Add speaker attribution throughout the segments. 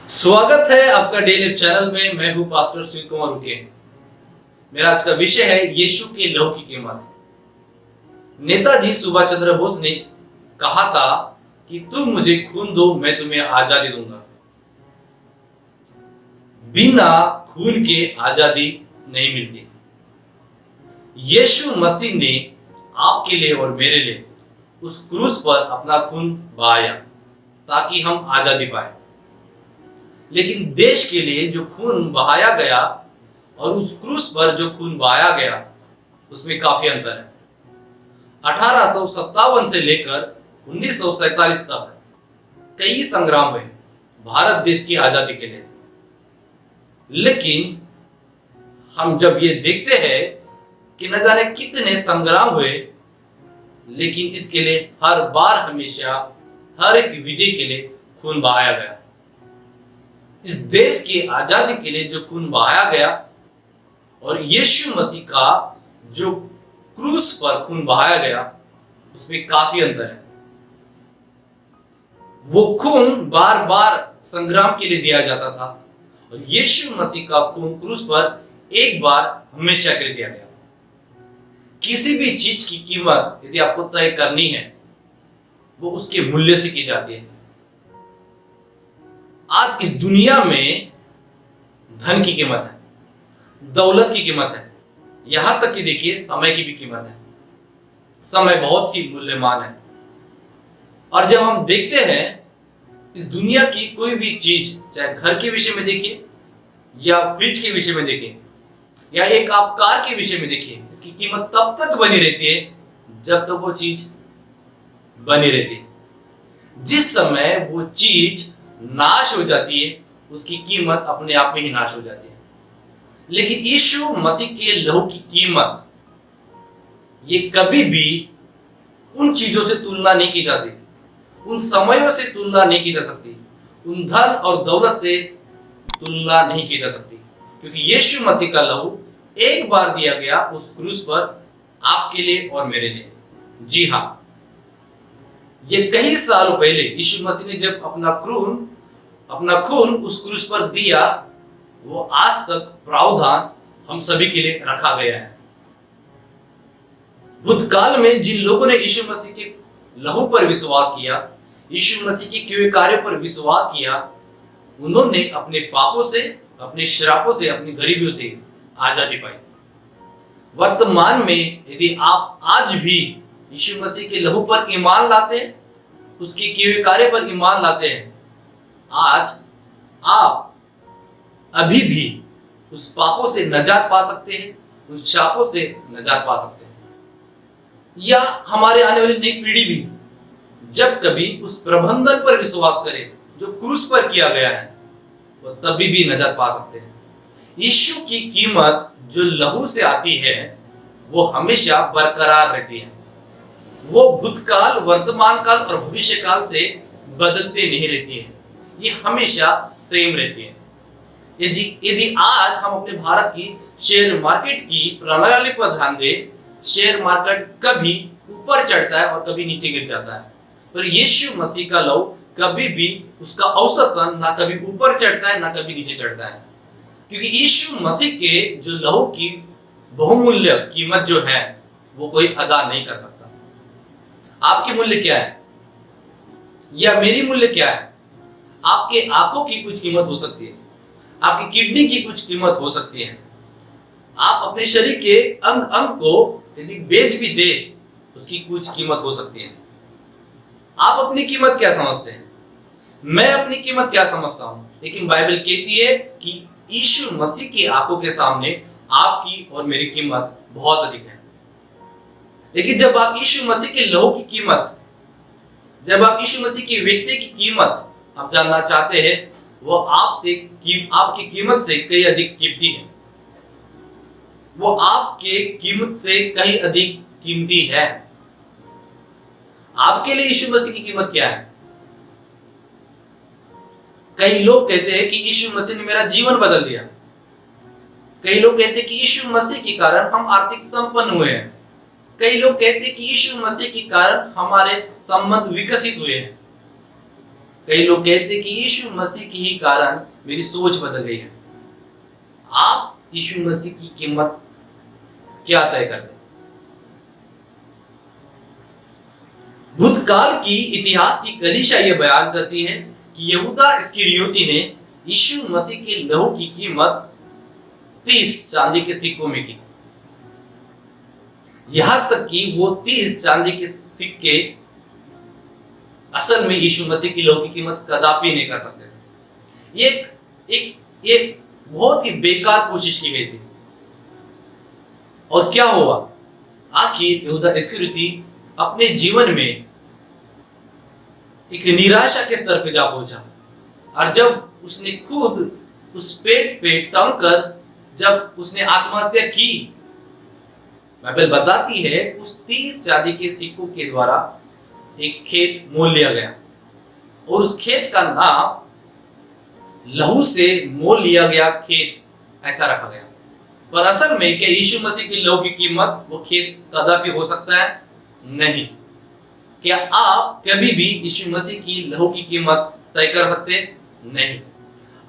Speaker 1: स्वागत है आपका डेली चैनल में। मैं हूं पास्टर सुनील कुमार उके। मेरा आज का विषय है यीशु के लहू की कीमत। नेताजी सुभाष चंद्र बोस ने कहा था कि तुम मुझे खून दो, मैं तुम्हें आजादी दूंगा। बिना खून के आजादी नहीं मिलती। यीशु मसीह ने आपके लिए और मेरे लिए उस क्रूस पर अपना खून बहाया ताकि हम आजादी पाए। लेकिन देश के लिए जो खून बहाया गया और उस क्रूस पर जो खून बहाया गया उसमें काफी अंतर है। 1857 से लेकर 1947 तक कई संग्राम हुए भारत देश की आजादी के लिए। लेकिन हम जब ये देखते हैं कि न जाने कितने संग्राम हुए, लेकिन इसके लिए हर बार हमेशा हर एक विजय के लिए खून बहाया गया। इस देश की आजादी के लिए जो खून बहाया गया और यीशु मसीह का जो क्रूस पर खून बहाया गया उसमें काफी अंतर है। वो खून बार बार संग्राम के लिए दिया जाता था और यीशु मसीह का खून क्रूस पर एक बार हमेशा के लिए दिया गया। किसी भी चीज की कीमत यदि आपको तय करनी है वो उसके मूल्य से की जाती है। आज इस दुनिया में धन की कीमत है, दौलत की कीमत है, यहां तक कि देखिए समय की भी कीमत है। समय बहुत ही मूल्यवान है। और जब हम देखते हैं इस दुनिया की कोई भी चीज, चाहे घर के विषय में देखिए या फ्रिज के विषय में देखिए या एक आप कार के विषय में देखिए, इसकी कीमत तब तक बनी रहती है जब तक वो चीज बनी रहती है। जिस समय वो चीज नाश हो जाती है उसकी कीमत अपने आप में ही नाश हो जाती है। लेकिन यीशु मसीह के लहू की कीमत ये कभी भी उन चीजों से तुलना नहीं की जाती, उन समयों से तुलना नहीं की जा सकती, उन धन और दौलत से तुलना नहीं की जा सकती, क्योंकि यीशु मसीह का लहू एक बार दिया गया उस क्रूस पर आपके लिए और मेरे लिए। जी हाँ, ये कई सालों पहले यीशु मसीह ने जब अपना खून उस क्रूस पर दिया, वो आज तक प्रावधान हम सभी के लिए रखा गया है। भूतकाल में जिन लोगों ने यीशु मसीह के लहू पर विश्वास किया, यीशु मसीह के किए कार्यों पर विश्वास किया, उन्होंने अपने पापों से, अपने श्रापों से, अपनी गरीबियों से आजादी पाई। वर्तमान में यदि आप आज भी यीशु मसीह के लहू पर ईमान लाते हैं, उसके किए हुए कार्य पर ईमान लाते हैं, आज आप अभी भी उस पापों से नजात पा सकते हैं, उस शापों से नजात पा सकते हैं। या हमारे आने वाली नई पीढ़ी भी जब कभी उस प्रबंधन पर विश्वास करे जो क्रूस पर किया गया है, वो तभी भी नजात पा सकते हैं। यीशु की कीमत जो लहू से आती है वो हमेशा बरकरार रहती है। वो भूतकाल, वर्तमान काल और भविष्य काल से बदलते नहीं रहती है, ये हमेशा सेम रहती है। यदि आज हम अपने भारत की शेयर मार्केट की प्रणाली पर ध्यान दें, शेयर मार्केट कभी ऊपर चढ़ता है और कभी नीचे गिर जाता है, पर यीशु मसीह का लहू कभी भी उसका औसतन ना कभी ऊपर चढ़ता है ना कभी नीचे चढ़ता है, क्योंकि यीशु मसीह के जो लहू की बहुमूल्य कीमत जो है वो कोई अदा नहीं कर सकता। आपके मूल्य क्या है या मेरी मूल्य क्या है? आपके आंखों की कुछ कीमत हो सकती है, आपकी किडनी की कुछ कीमत हो सकती है। आप अपने शरीर के अंग अंग को यदि बेच भी दे उसकी कुछ कीमत हो सकती है। आप अपनी कीमत क्या समझते हैं? मैं अपनी कीमत क्या समझता हूं? लेकिन बाइबल कहती है कि यीशु मसीह की आंखों के सामने आपकी और मेरी कीमत बहुत अधिक है। लेकिन जब आप यीशु मसीह के लहू की कीमत, जब आप यीशु मसीह के व्यक्ति की कीमत आप जानना चाहते हैं, वो आपकी कीमत से कहीं अधिक कीमती है। वो आपके कीमत से कहीं अधिक कीमती है। आपके लिए यीशु मसीह की कीमत क्या है? कई लोग कहते हैं कि यीशु मसीह ने मेरा जीवन बदल दिया। कई लोग कहते हैं कि यीशु मसीह के कारण हम आर्थिक संपन्न हुए हैं। कई लोग कहते हैं कि यीशु मसीह के कारण हमारे संबंध विकसित हुए हैं। कई लोग कहते हैं कि यीशु मसीह के ही कारण मेरी सोच बदल गई है। आप यीशु मसीह की कीमत क्या तय करते हैं? भूतकाल की इतिहास की कलीसिया यह बयान करती है कि यहूदा इस्करियोती ने यीशु मसीह के लहू की कीमत 30 चांदी के सिक्कों में की। यहां तक कि वो 30 चांदी के सिक्के असल में यीशु मसीह की लहू की कीमत कदापि नहीं कर सकते थे। ये बहुत ही बेकार कोशिश की गई थी। और क्या हुआ? आखिर यहूदा इस्करियोती अपने जीवन में एक निराशा के स्तर पे जा पहुंचा, और जब उसने खुद उस पेट पे टंग कर जब उसने आत्महत्या की, बाइबल बताती है उस 30 चांदी के सिक्कों के द्वारा एक खेत मोल लिया गया, और उस खेत का नाम लहू से मोल लिया गया खेत ऐसा रखा गया। पर असल में क्या यीशु मसीह की लहू की कीमत वो खेत कदापि हो सकता है? नहीं। क्या आप कभी भी यीशु मसीह की लहू की कीमत तय कर सकते? नहीं।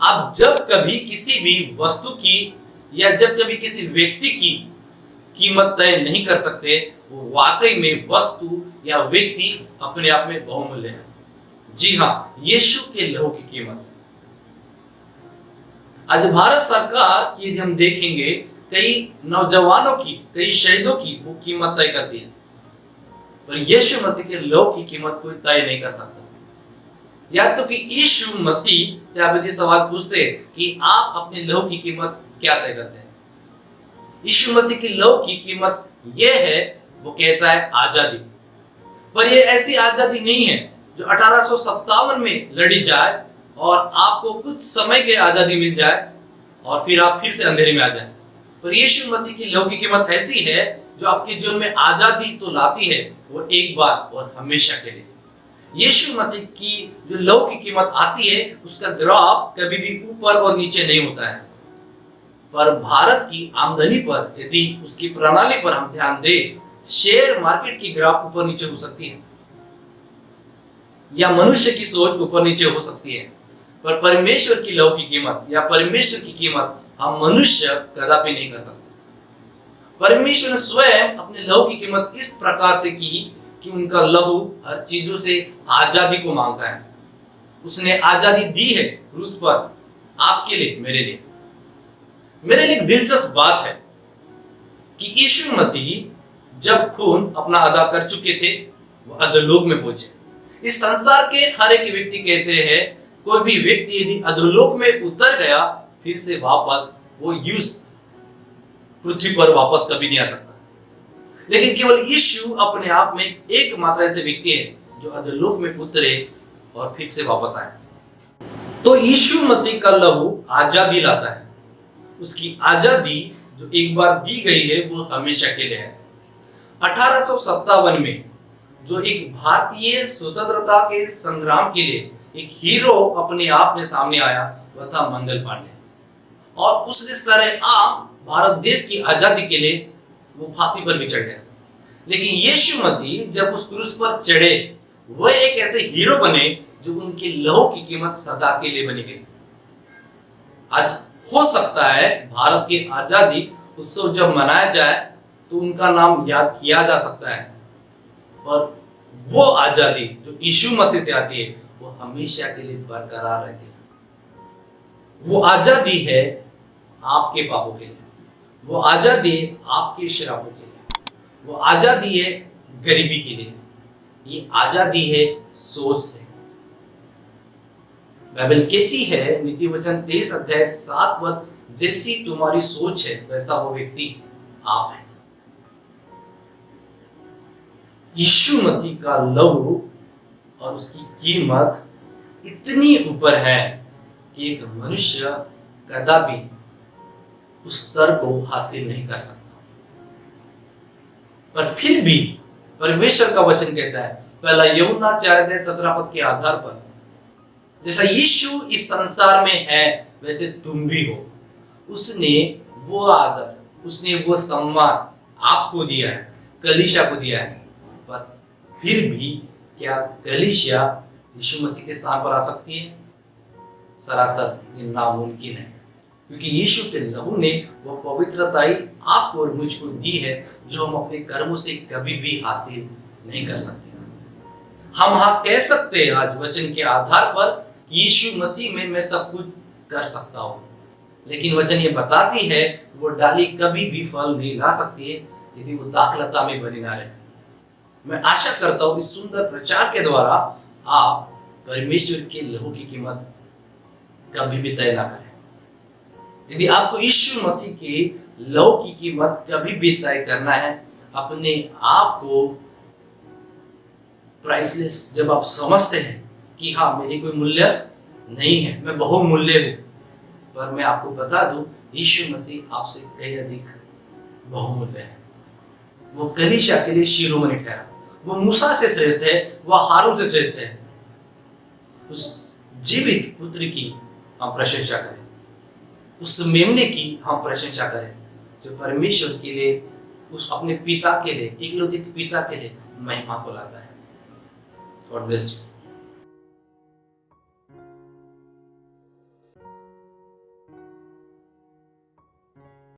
Speaker 1: आप जब कभी किसी भी वस्तु की या जब कभी किसी व्यक्ति की कीमत तय नहीं कर सकते, वो वाकई में वस्तु या व्यक्ति अपने आप में बहुमूल्य है। जी हाँ, यीशु के लहू की कीमत। आज भारत सरकार की यदि हम देखेंगे, कई नौजवानों की, कई शहीदों की वो कीमत तय करती है, पर यीशु मसीह के लहू की कीमत कोई तय नहीं कर सकता। या तो कि यीशु मसीह से आप यदि सवाल पूछते कि आप अपने लहू की कीमत क्या तय करते हैं? यीशु मसीह की लहू की कीमत यह है, वो कहता है आजादी। पर यह ऐसी आजादी नहीं है जो 1857 में लड़ी जाए और आपको कुछ समय के आजादी मिल जाए और फिर आप फिर से अंधेरे में आ जाए। पर यीशु मसीह की लहू की कीमत ऐसी है जो आपके जीवन में आजादी तो लाती है, वो एक बार और हमेशा के लिए। यीशु मसीह की जो लहू की कीमत आती है, उसका ग्राफ कभी भी ऊपर और नीचे नहीं होता है। पर भारत की आमदनी पर यदि उसकी प्रणाली पर हम ध्यान दें, शेयर मार्केट की ग्राफ ऊपर नीचे हो सकती है या मनुष्य की सोच ऊपर नीचे हो सकती है, पर परमेश्वर की लहू की कीमत या परमेश्वर की कीमत हम मनुष्य कदापि नहीं कर सकते। परमेश्वर ने स्वयं अपने लहू की कीमत इस प्रकार से की कि उनका लहू हर चीजों से आजादी को मांगता है। उसने आजादी दी है क्रूस पर, आपके लिए, मेरे लिए। मेरे लिए एक दिलचस्प बात है कि यीशु मसीह जब खून अपना अदा कर चुके थे, वो अधोलोक में पहुंचे। इस संसार के हर एक व्यक्ति कहते हैं, कोई भी व्यक्ति यदि अधोलोक में उतर गया, फिर से वापस वो पृथ्वी पर वापस कभी नहीं आ सकता। लेकिन केवल यीशु अपने आप में एकमात्र ऐसे व्यक्ति है जो अधोलोक में उतरे और फिर से वापस आए। तो यीशु मसीह का लहू आजादी लाता है। उसकी आजादी जो एक बार दी गई है, वो हमेशा के लिए है। 1857 में जो एक भारतीय स्वतंत्रता के संग्राम के लिए एक हीरो अपने आप में सामने आया, वह था मंगल पांडे। और उसने सरेआम भारत देश की आजादी के लिए वो फांसी पर भी चढ़ गया। लेकिन यीशु मसीह जब उस क्रूस पर चढ़े, वह एक ऐसे हीरो बने जो उनके लहू की कीमत सदा के लिए बनी गई। आज हो सकता है भारत की आजादी उत्सव जब मनाया जाए तो उनका नाम याद किया जा सकता है, पर वो आजादी जो यीशु मसीह से आती है, वो हमेशा के लिए बरकरार रहती है। वो आजादी है आपके पापों के लिए, वो आजादी है आपके श्रापों के लिए, वो आजादी है गरीबी के लिए, ये आजादी है सोच से। बाइबल कहती है नीति वचन 23 अध्याय 7 पद, जैसी तुम्हारी सोच है वैसा वो व्यक्ति आप है। यीशु मसीह का लहू और उसकी कीमत इतनी ऊपर है कि एक मनुष्य कदापि उस स्तर को हासिल नहीं कर सकता। पर फिर भी परमेश्वर का वचन कहता है, पहला यूहन्ना 4:17 पद के आधार पर, जैसा यीशु इस संसार में है वैसे तुम भी हो। उसने वो आदर, उसने वो सम्मान आपको दिया है, कलीसिया को दिया है। पर फिर भी क्या कलीसिया यीशु मसीह के स्थान पर आ सकती है? सरासर ये नामुमकिन है, क्योंकि यीशु के लहू ने वो पवित्रताई आपको और मुझको दी है जो हम अपने कर्मों से कभी भी हासिल नहीं कर सकते। हम हाँ कह सकते हैं आज वचन के आधार पर यीशु मसीह में मैं सब कुछ कर सकता हूँ, लेकिन वचन ये बताती है वो डाली कभी भी फल नहीं ला सकती है यदि वो दाखलता में बनी ना रहे। मैं आशा करता हूँ इस सुंदर प्रचार के द्वारा आप परमेश्वर के लहू की कीमत कभी भी तय ना करें। यदि आपको यीशु मसीह के लहू की कीमत कभी भी तय करना है, अपने आप को प्राइसलेस जब आप समझते हैं कि हाँ मेरी कोई मूल्य नहीं है, मैं बहुमूल्य हूं, पर मैं आपको बता दूं यीशु मसीह आपसे कहीं अधिक बहुमूल्य है। वो कलीसिया के लिए शिरोमणि ठहरा, वो मूसा से श्रेष्ठ है, वह हारून से श्रेष्ठ है। उस जीवित पुत्र की हम प्रशंसा करें, उस मेमने की हम प्रशंसा करें जो परमेश्वर के लिए, उस अपने पिता के लिए, इकलौते पिता के लिए महिमा को लाता है। God bless you.